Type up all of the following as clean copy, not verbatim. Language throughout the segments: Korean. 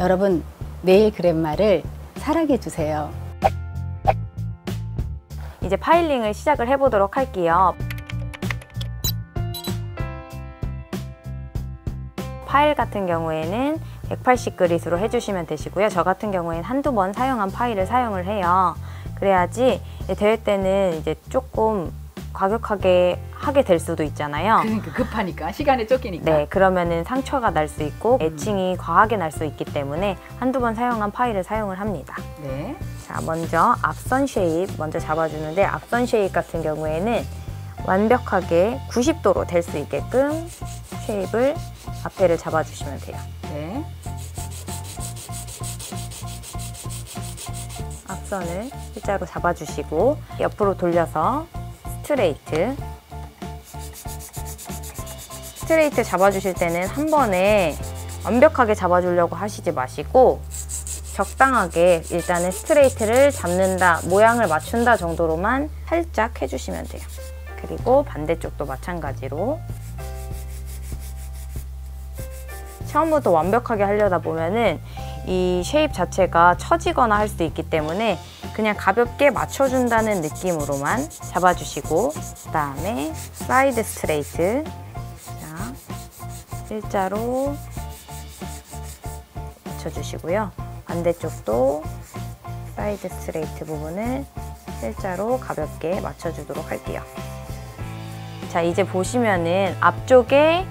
여러분, 네일 그랜마를 사랑해 주세요. 이제 파일링을 시작을 해보도록 할게요. 파일 같은 경우에는 180그릿으로 해주시면 되시고요. 저 같은 경우에는 한두 번 사용한 파일을 사용을 해요. 그래야지 대회 때는 이제 조금 과격하게 하게 될 수도 있잖아요. 그러니까 급하니까, 시간에 쫓기니까. 네, 그러면은 상처가 날 수 있고 애칭이 과하게 날 수 있기 때문에 한두 번 사용한 파일을 사용을 합니다. 네. 자, 먼저 앞선 쉐입 먼저 잡아주는데, 앞선 쉐입 같은 경우에는 완벽하게 90도로 될 수 있게끔 쉐입을 앞에를 잡아주시면 돼요. 네. 앞선을 일자로 잡아주시고 옆으로 돌려서 스트레이트 잡아주실 때는 한 번에 완벽하게 잡아주려고 하시지 마시고 적당하게 일단은 스트레이트를 잡는다, 모양을 맞춘다 정도로만 살짝 해주시면 돼요. 그리고 반대쪽도 마찬가지로 처음부터 완벽하게 하려다 보면은 이 쉐입 자체가 처지거나 할 수 있기 때문에 그냥 가볍게 맞춰준다는 느낌으로만 잡아주시고, 그 다음에 사이드 스트레이트, 자, 일자로 맞춰주시고요. 반대쪽도 사이드 스트레이트 부분을 일자로 가볍게 맞춰주도록 할게요. 자, 이제 보시면은 앞쪽에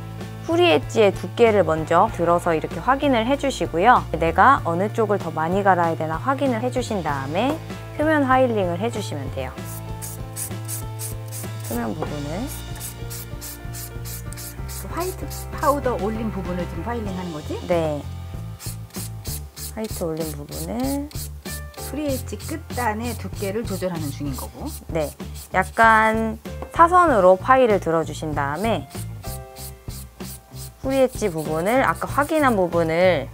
후리 엣지의 두께를 먼저 들어서 이렇게 확인을 해주시고요. 내가 어느 쪽을 더 많이 갈아야 되나 확인을 해주신 다음에 표면 파일링을 해주시면 돼요. 표면 부분을. 그 화이트 파우더 올린 부분을 지금 파일링 하는 거지? 네. 화이트 올린 부분을. 프리 엣지 끝단의 두께를 조절하는 중인 거고. 네. 약간 사선으로 파일을 들어주신 다음에 후리 엣지 부분을, 아까 확인한 부분을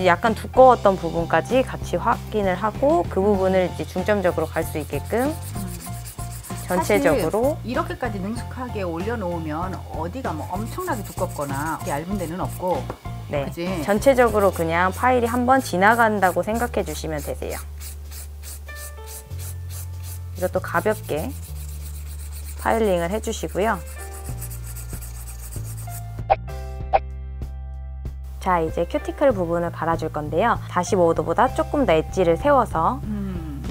약간 두꺼웠던 부분까지 같이 확인을 하고 그 부분을 이제 중점적으로 갈 수 있게끔 전체적으로. 이렇게까지 능숙하게 올려놓으면 어디가 뭐 엄청나게 두껍거나 얇은 데는 없고. 네, 그치? 전체적으로 그냥 파일이 한번 지나간다고 생각해 주시면 되세요. 이것도 가볍게 파일링을 해주시고요. 자, 이제 큐티클 부분을 갈아줄 건데요. 45도보다 조금 더 엣지를 세워서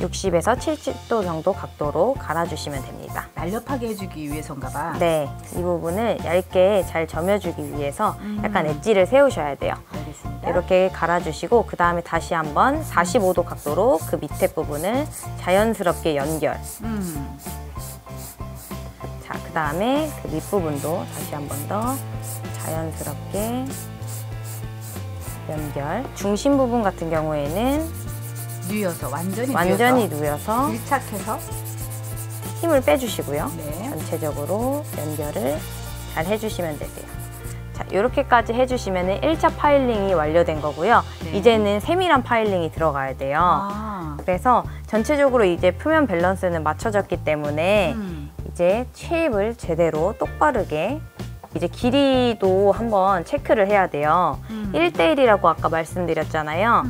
60에서 70도 정도 각도로 갈아주시면 됩니다. 날렵하게 해주기 위해서인가 봐. 네, 이 부분을 얇게 잘 점여주기 위해서 약간 엣지를 세우셔야 돼요. 알겠습니다. 이렇게 갈아주시고 그 다음에 다시 한번 45도 각도로 그 밑에 부분을 자연스럽게 연결. 자, 그 다음에 그 밑부분도 다시 한 번 더 자연스럽게 연결. 중심 부분 같은 경우에는 누여서 완전히 누여서 밀착해서 힘을 빼주시고요. 네. 전체적으로 연결을 잘 해주시면 되세요. 자, 이렇게까지 해주시면 1차 파일링이 완료된 거고요. 네. 이제는 세밀한 파일링이 들어가야 돼요. 그래서 전체적으로 이제 표면 밸런스는 맞춰졌기 때문에 이제 쉐입을 제대로 똑바르게, 이제 길이도 한번 체크를 해야 돼요. 1대1이라고 아까 말씀드렸잖아요.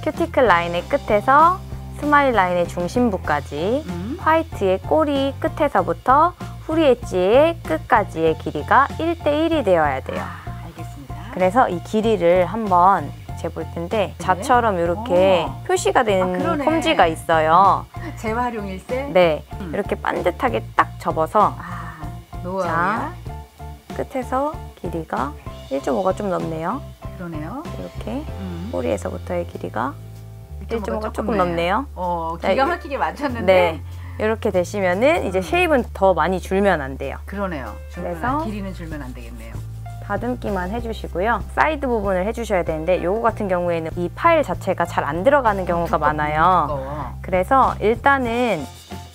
큐티클 라인의 끝에서 스마일 라인의 중심부까지 화이트의 꼬리 끝에서부터 후리 엣지의 끝까지의 길이가 1대1이 되어야 돼요. 알겠습니다. 그래서 이 길이를 한번 재볼 텐데, 자처럼 이렇게 표시가 된 홈지가 있어요. 재활용일세? 네, 이렇게 반듯하게 딱 접어서 노하우야? 끝에서 길이가 1.5가 좀 넘네요. 그러네요. 이렇게 꼬리에서부터의 길이가 1.5가 조금 네. 넘네요. 기가 막히게 맞췄는데. 네, 이렇게 되시면은 이제 쉐입은 더 많이 줄면 안 돼요. 그러네요. 그래서 길이는 줄면 안 되겠네요. 다듬기만 해주시고요. 사이드 부분을 해주셔야 되는데, 요거 같은 경우에는 이 파일 자체가 잘 안 들어가는 경우가 많아요. 두꺼워. 그래서 일단은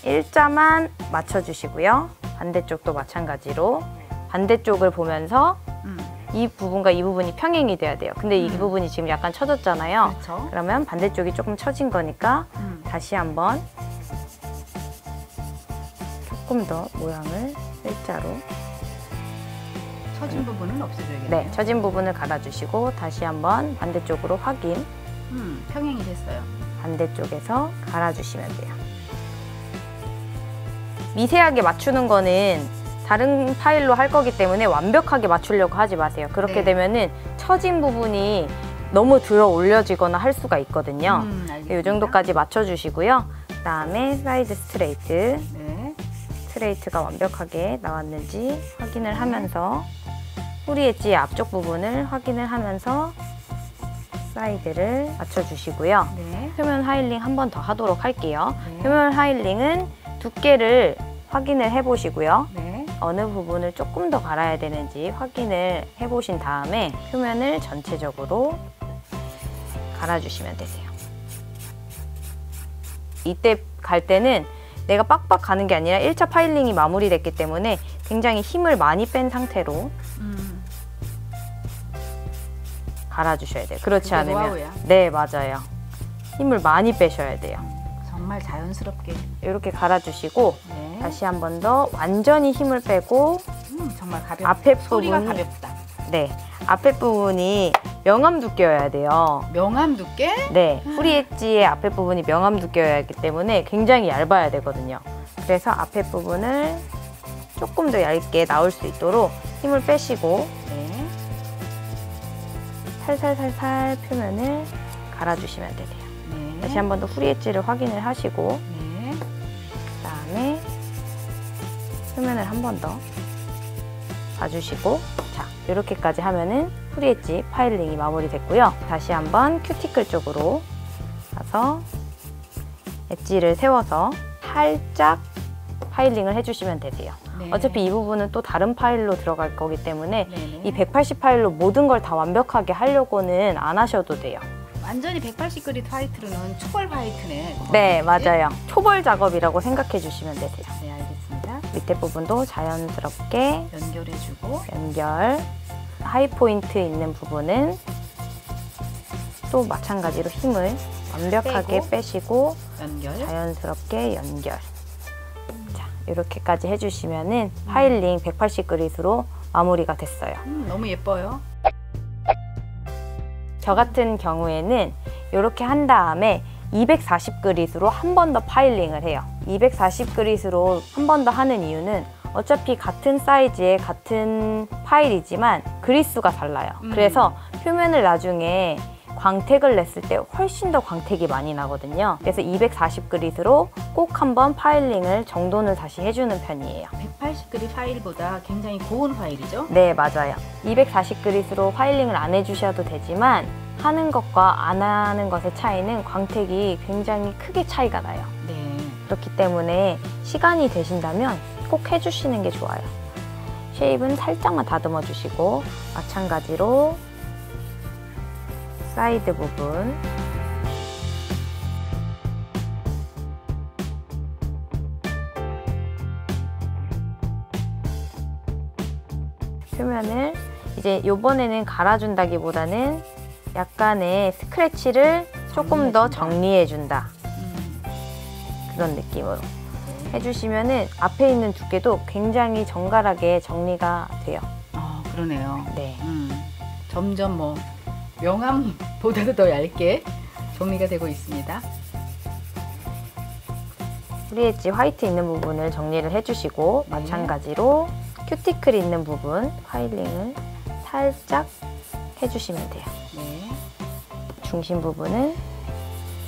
일자만 맞춰주시고요. 반대쪽도 마찬가지로 반대쪽을 보면서 이 부분과 이 부분이 평행이 돼야 돼요. 근데 이 부분이 지금 약간 처졌잖아요. 그렇죠. 그러면 반대쪽이 조금 처진 거니까 다시 한번 조금 더 모양을 일자로. 처진 부분은 없애줘야겠네요. 네, 처진 부분을 갈아주시고 다시 한번 반대쪽으로 확인. 평행이 됐어요. 반대쪽에서 갈아주시면 돼요. 미세하게 맞추는 거는 다른 파일로 할 거기 때문에 완벽하게 맞추려고 하지 마세요. 그렇게 네. 되면은 처진 부분이 너무 들어 올려지거나 할 수가 있거든요. 이 정도까지 맞춰주시고요. 그 다음에 사이드 스트레이트. 네. 스트레이트가 완벽하게 나왔는지 확인을 하면서 후리 엣지의 앞쪽 부분을 확인을 하면서 사이드를 맞춰주시고요. 네. 표면 하일링 한 번 더 하도록 할게요. 네. 표면 하일링은 두께를 확인을 해보시고요. 네. 어느 부분을 조금 더 갈아야 되는지 확인을 해보신 다음에 표면을 전체적으로 갈아주시면 되세요. 이때 갈 때는 내가 빡빡 가는 게 아니라 1차 파일링이 마무리됐기 때문에 굉장히 힘을 많이 뺀 상태로 갈아주셔야 돼요. 그렇지 않으면 노하우야. 네, 맞아요. 힘을 많이 빼셔야 돼요. 정말 자연스럽게. 이렇게 갈아주시고 네. 다시 한 번 더 완전히 힘을 빼고 정말 가볍다. 앞에 소리가 부분이- 가볍다. 네, 앞에 부분이 명암 두께여야 돼요. 명암 두께? 네, 후리 엣지의 앞에 부분이 명암 두께여야 하기 때문에 굉장히 얇아야 되거든요. 그래서 앞에 부분을 조금 더 얇게 나올 수 있도록 힘을 빼시고 네. 살살살살 표면을 갈아주시면 되세요. 네. 다시 한 번 더 후리 엣지를 확인을 하시고 네. 그다음에 표면을 한 번 더 봐주시고 자, 이렇게까지 하면은 후리 엣지 파일링이 마무리됐고요. 다시 한번 큐티클 쪽으로 가서 엣지를 세워서 살짝 파일링을 해주시면 되세요. 네. 어차피 이 부분은 또 다른 파일로 들어갈 거기 때문에 네네. 이 180 파일로 모든 걸 다 완벽하게 하려고는 안 하셔도 돼요. 완전히 180그릿 화이트로는 초벌 화이트네. 네, 맞아요. 초벌 작업이라고 생각해 주시면 되세요. 네, 알겠습니다. 밑에 부분도 자연스럽게 연결해주고. 연결, 하이 포인트 있는 부분은 또 마찬가지로 힘을 완벽하게 빼고. 빼시고 연결. 자연스럽게 연결. 자, 이렇게까지 해주시면은 파일링 180그릿으로 마무리가 됐어요. 너무 예뻐요. 저 같은 경우에는 이렇게 한 다음에 240그릿으로 한 번 더 파일링을 해요. 240그릿으로 한 번 더 하는 이유는 어차피 같은 사이즈의 같은 파일이지만 그릿수가 달라요. 그래서 표면을 나중에 광택을 냈을 때 훨씬 더 광택이 많이 나거든요. 그래서 240그릿으로 꼭 한번 파일링을 정돈을 다시 해주는 편이에요. 180그릿 파일보다 굉장히 고운 파일이죠? 네, 맞아요. 240그릿으로 파일링을 안 해주셔도 되지만 하는 것과 안 하는 것의 차이는 광택이 굉장히 크게 차이가 나요. 네. 그렇기 때문에 시간이 되신다면 꼭 해주시는 게 좋아요. 쉐입은 살짝만 다듬어 주시고 마찬가지로 사이드 부분 표면을 이제 요번에는 갈아준다기보다는 약간의 스크래치를 조금 더 정리해준다. 그런 느낌으로 해주시면은 앞에 있는 두께도 굉장히 정갈하게 정리가 돼요. 그러네요. 네. 점점 뭐 명암보다도 더 얇게 정리가 되고 있습니다. 후리 엣지 화이트 있는 부분을 정리를 해주시고 네. 마찬가지로 큐티클 있는 부분 파일링을 살짝 해주시면 돼요. 네. 중심 부분은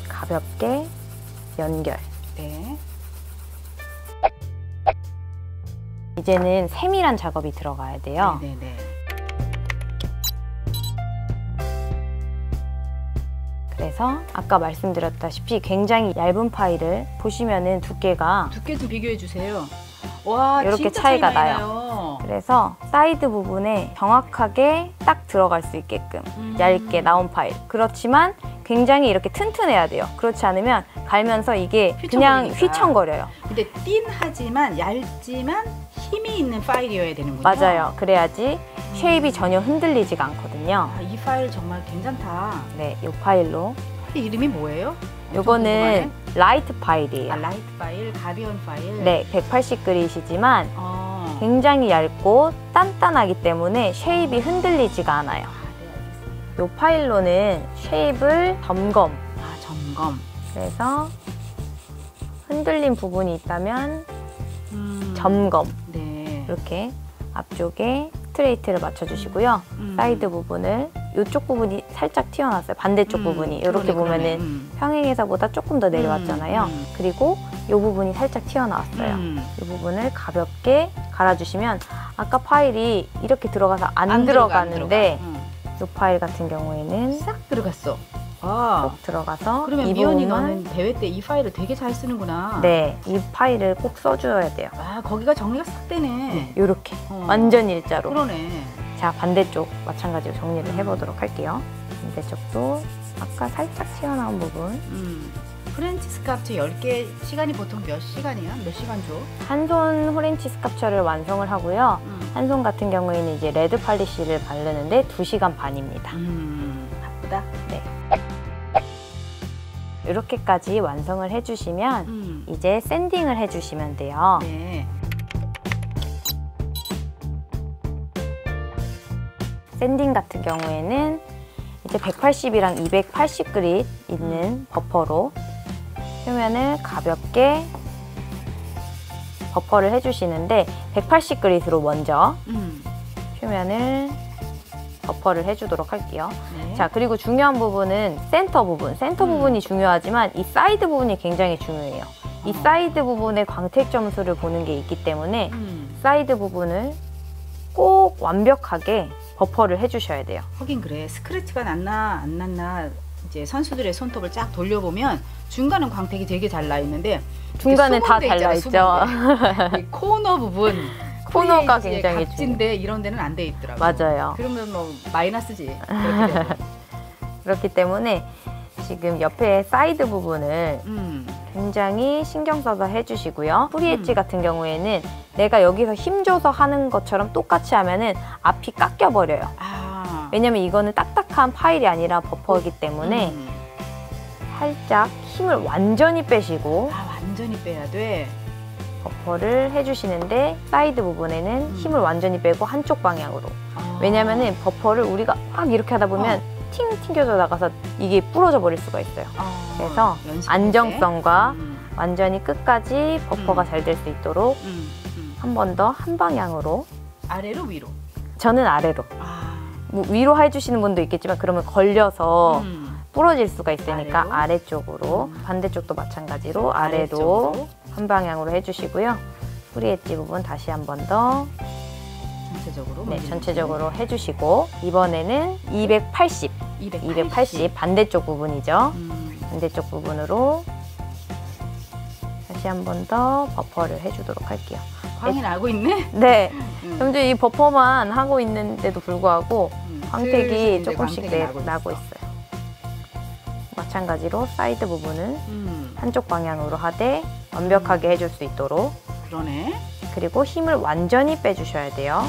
가볍게 연결. 네. 이제는 세밀한 작업이 들어가야 돼요. 네네. 그래서 아까 말씀드렸다시피 굉장히 얇은 파일을 보시면은 두께가 두께 좀 비교해 주세요. 와, 이렇게 진짜 차이가 차이 많이 나요. 그래서 사이드 부분에 정확하게 딱 들어갈 수 있게끔 얇게 나온 파일. 그렇지만 굉장히 이렇게 튼튼해야 돼요. 그렇지 않으면 갈면서 이게 그냥 휘청거리니까. 휘청거려요. 근데 띵하지만 얇지만 힘이 있는 파일이어야 되는군요. 맞아요. 그래야지 쉐입이 전혀 흔들리지가 않거든요. 이 파일 정말 괜찮다. 네, 이 파일로. 이름이 뭐예요? 요거는 라이트 파일이에요. 라이트 파일, 가벼운 파일. 네, 180그릿이지만 굉장히 얇고 단단하기 때문에 쉐입이 흔들리지가 않아요. 네, 알겠습니다. 이 파일로는 쉐입을 점검. 아, 점검. 그래서 흔들린 부분이 있다면 점검. 네. 이렇게 앞쪽에 스트레이트를 맞춰주시고요. 사이드 부분을 이쪽 부분이 살짝 튀어나왔어요. 반대쪽 부분이 이렇게 보면은 평행에서보다 조금 더 내려왔잖아요. 그리고 이 부분이 살짝 튀어나왔어요. 이 부분을 가볍게 갈아주시면 아까 파일이 이렇게 들어가서 안 들어가는데 이 파일 같은 경우에는 싹 들어갔어. 아, 쏙 들어가서 그러면 이 미연이 부분만 너는 대회 때 이 파일을 되게 잘 쓰는구나. 네, 이 파일을 꼭 써줘야 돼요. 아, 거기가 정리가 싹 되네. 이렇게 완전 일자로. 그러네. 자, 반대쪽 마찬가지로 정리를 해보도록 할게요. 반대쪽도 아까 살짝 튀어나온 부분. 프렌치 스카프 10개 시간이 보통 몇 시간이야? 몇 시간 줘? 한 손 프렌치 스카프처를 완성을 하고요. 한 손 같은 경우에는 이제 레드 팔리시를 바르는데 2시간 반입니다. 바쁘다. 네. 이렇게까지 완성을 해주시면 이제 샌딩을 해주시면 돼요. 네. 샌딩 같은 경우에는 이제 180이랑 280 그릿 있는 버퍼로 표면을 가볍게 버퍼를 해주시는데 180 그릿으로 먼저 표면을 버퍼를 해주도록 할게요. 네. 자, 그리고 중요한 부분은 센터 부분. 센터 부분이 중요하지만 이 사이드 부분이 굉장히 중요해요. 이 사이드 부분의 광택 점수를 보는 게 있기 때문에 사이드 부분을 꼭 완벽하게 버퍼를 해주셔야 돼요. 하긴 그래. 스크래치가 났나 안 났나 이제 선수들의 손톱을 쫙 돌려보면 중간은 광택이 되게 잘 나 있는데 중간에 다 달려있죠. 이 코너 부분 코너가 굉장히 각진데 이런 데는 안 돼 있더라고요. 맞아요. 그러면 뭐 마이너스지. 그렇게 되면. 그렇기 때문에 지금 옆에 사이드 부분을 굉장히 신경 써서 해주시고요. 프리 엣지 같은 경우에는 내가 여기서 힘줘서 하는 것처럼 똑같이 하면은 앞이 깎여버려요. 아. 왜냐면 이거는 딱딱한 파일이 아니라 버퍼이기 때문에 살짝 힘을 완전히 빼시고 아, 완전히 빼야 돼. 버퍼를 해주시는데 사이드 부분에는 힘을 완전히 빼고 한쪽 방향으로. 왜냐면은 버퍼를 우리가 막 이렇게 하다 보면 팅 튕겨져 나가서 이게 부러져 버릴 수가 있어요. 그래서 안정성과 완전히 끝까지 버퍼가 잘 될 수 있도록 한 번 더 한 방향으로. 아래로 위로. 저는 아래로. 뭐 위로 해주시는 분도 있겠지만 그러면 걸려서 부러질 수가 있으니까 아래쪽으로. 반대쪽도 마찬가지로 아래로 한 방향으로 해주시고요. 프리 엣지 부분 다시 한 번 더 전체적으로. 네, 전체적으로 해주시고 이번에는 280 반대쪽 부분이죠. 반대쪽 부분으로 다시 한 번 더 버퍼를 해주도록 할게요. 광이 나고 있네? 네, 점점 이 버퍼만 하고 있는데도 불구하고 광택이 조금씩 나고 있어요. 마찬가지로 사이드 부분은 한쪽 방향으로 하되 완벽하게 해줄 수 있도록. 그러네. 그리고 힘을 완전히 빼주셔야 돼요.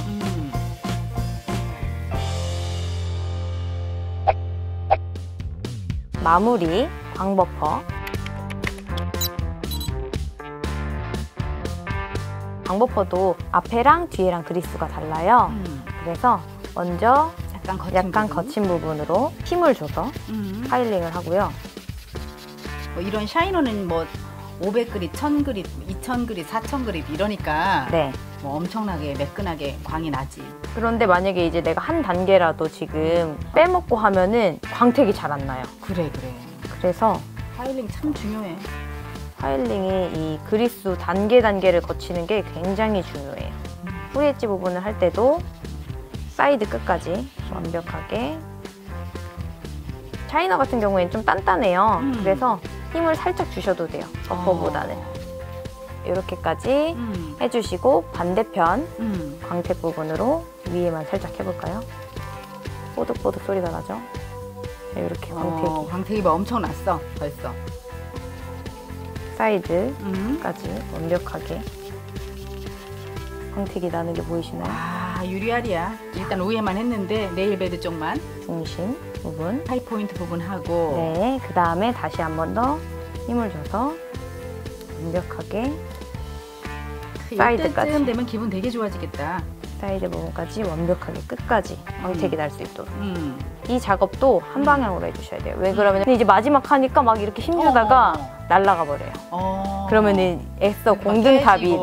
마무리 광버퍼. 광버퍼도 앞에랑 뒤에랑 그리스가 달라요. 그래서 먼저 약간 거친 부분으로 힘을 줘서 파일링을 하고요. 뭐 이런 샤이너는 뭐 500그릿, 1000그릿, 2000그릿, 4000그릿 이러니까 네. 뭐 엄청나게 매끈하게 광이 나지. 그런데 만약에 이제 내가 한 단계라도 지금 빼먹고 하면은 광택이 잘 안 나요. 그래. 그래서 파일링 참 중요해. 파일링이 이 그리스 단계를 거치는 게 굉장히 중요해요. 프리 엣지 부분을 할 때도 사이드 끝까지 완벽하게. 샤이너 같은 경우에는 좀 단단해요. 그래서 힘을 살짝 주셔도 돼요. 버퍼보다는. 이렇게까지 해주시고 반대편 광택 부분으로 위에만 살짝 해볼까요? 뽀득뽀득 소리가 나죠? 이렇게 광택이 뭐 엄청 났어 벌써. 사이드까지 완벽하게 광택이 나는 게 보이시나요? 아, 유리알이야. 일단 위에만 했는데 네일베드 쪽만. 중심 부분. 하이포인트 부분 하고. 네, 그 다음에 다시 한 번 더 힘을 줘서 완벽하게 사이드까지. 이때쯤 되면 기분 되게 좋아지겠다. 사이드 부분까지 완벽하게 끝까지 광택이 날 수 있도록. 이 작업도 한 방향으로 해주셔야 돼요. 왜 그러면 이제 마지막 하니까 막 이렇게 힘주다가 날아가 버려요. 그러면은 애써 공든탑이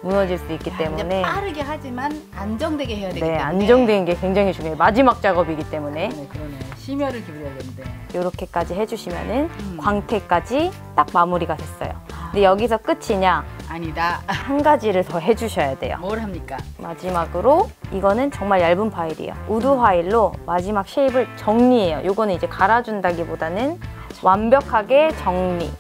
무너질 수 있기 때문에 빠르게 하지만 안정되게 해야 되기 때문에 안정된 게 굉장히 중요해요. 마지막 작업이기 때문에. 그러네. 심혈을 기울여야겠는데. 이렇게까지 해주시면은 광택까지 딱 마무리가 됐어요. 근데 여기서 끝이냐? 아니다. 한 가지를 더 해주셔야 돼요. 뭘 합니까? 마지막으로 이거는 정말 얇은 파일이에요. 우드 파일로 마지막 쉐입을 정리해요. 요거는 이제 갈아준다기보다는 완벽하게 정리.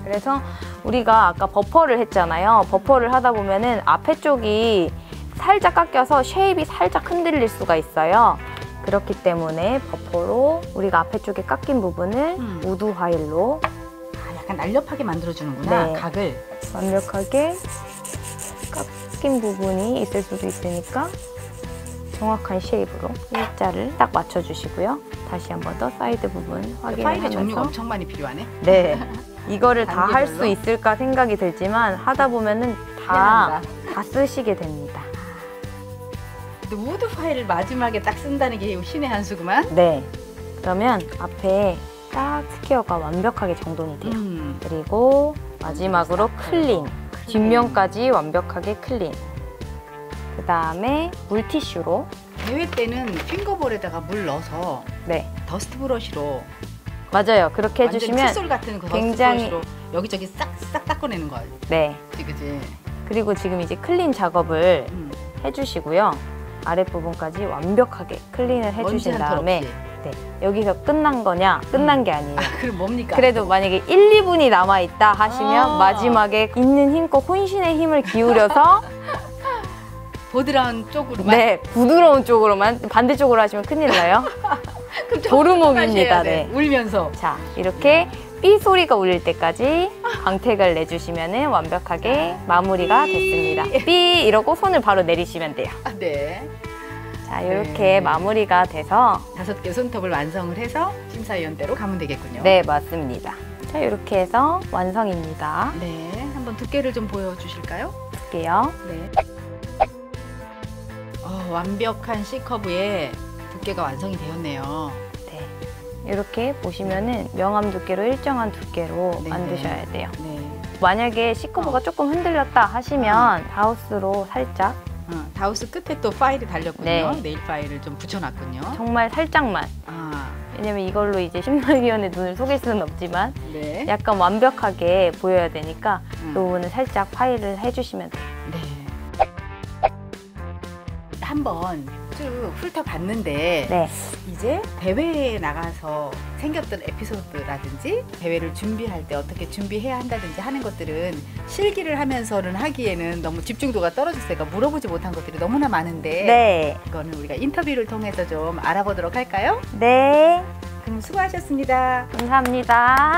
그래서 우리가 아까 버퍼를 했잖아요. 버퍼를 하다 보면은 앞에 쪽이 살짝 깎여서 쉐입이 살짝 흔들릴 수가 있어요. 그렇기 때문에 버퍼로 우리가 앞에 쪽에 깎인 부분을 우드 화일로 약간 날렵하게 만들어주는구나. 네. 각을 완벽하게 깎인 부분이 있을 수도 있으니까 정확한 쉐입으로 일자를 딱 맞춰주시고요. 다시 한 번 더 사이드 부분 확인을 파일의 하면서 종류가 엄청 많이 필요하네. 네, 이거를 다 할 수 단계별로? 있을까 생각이 들지만 하다 보면은 다 쓰시게 됩니다. 근데 우드 파일을 마지막에 딱 쓴다는 게 신의 한 수구만. 네, 그러면 앞에 딱 스퀘어가 완벽하게 정돈이 돼요. 그리고 마지막으로 클린, 뒷면까지 완벽하게 클린. 그 다음에 물티슈로 대회 때는 핑거볼에다가 물 넣어서 네, 더스트 브러쉬로 맞아요. 그렇게 완전 해주시면 칫솔 같은 그 굉장히- 더스트 브러쉬로 여기저기 싹 닦아내는 거야. 네, 그치? 그리고 지금 이제 클린 작업을 해주시고요. 아랫부분까지 완벽하게 클린을 해주신 다음에 네, 여기서 끝난 거냐? 끝난 게 아니에요. 그럼 뭡니까? 그래도 만약에 1, 2분이 남아있다 하시면 아. 마지막에 있는 힘껏 혼신의 힘을 기울여서 보드라운 쪽으로만. 네, 부드러운 쪽으로만, 반대쪽으로 하시면 큰일 나요. 그럼 도루묵입니다. 하셔야 돼. 네. 울면서. 자, 이렇게 삐 소리가 울릴 때까지 광택을 내주시면 완벽하게 마무리가 됐습니다. 삐 이러고 손을 바로 내리시면 돼요. 아, 네. 자, 이렇게 네. 마무리가 돼서 5개 손톱을 완성을 해서 심사위원대로 가면 되겠군요. 네, 맞습니다. 자, 이렇게 해서 완성입니다. 네. 한번 두께를 좀 보여주실까요? 볼게요. 네. 완벽한 C커브의 두께가 완성이 되었네요. 네, 이렇게 보시면은 명암 두께로 일정한 두께로 네. 만드셔야 돼요. 네. 만약에 C커브가 조금 흔들렸다 하시면 하우스로 살짝 다우스 끝에 또 파일이 달렸군요. 네. 네일 파일을 좀 붙여놨군요. 정말 살짝만, 왜냐면 이걸로 이제 심사위원의 눈을 속일 수는 없지만 네. 약간 완벽하게 보여야 되니까 이 부분을 살짝 파일을 해주시면 돼요. 네. 한번 쭉 훑어봤는데 네, 이제 대회에 나가서 생겼던 에피소드라든지 대회를 준비할 때 어떻게 준비해야 한다든지 하는 것들은 실기를 하면서는 하기에는 너무 집중도가 떨어졌으니까 물어보지 못한 것들이 너무나 많은데 네, 이거는 우리가 인터뷰를 통해서 좀 알아보도록 할까요? 네, 그럼 수고하셨습니다. 감사합니다.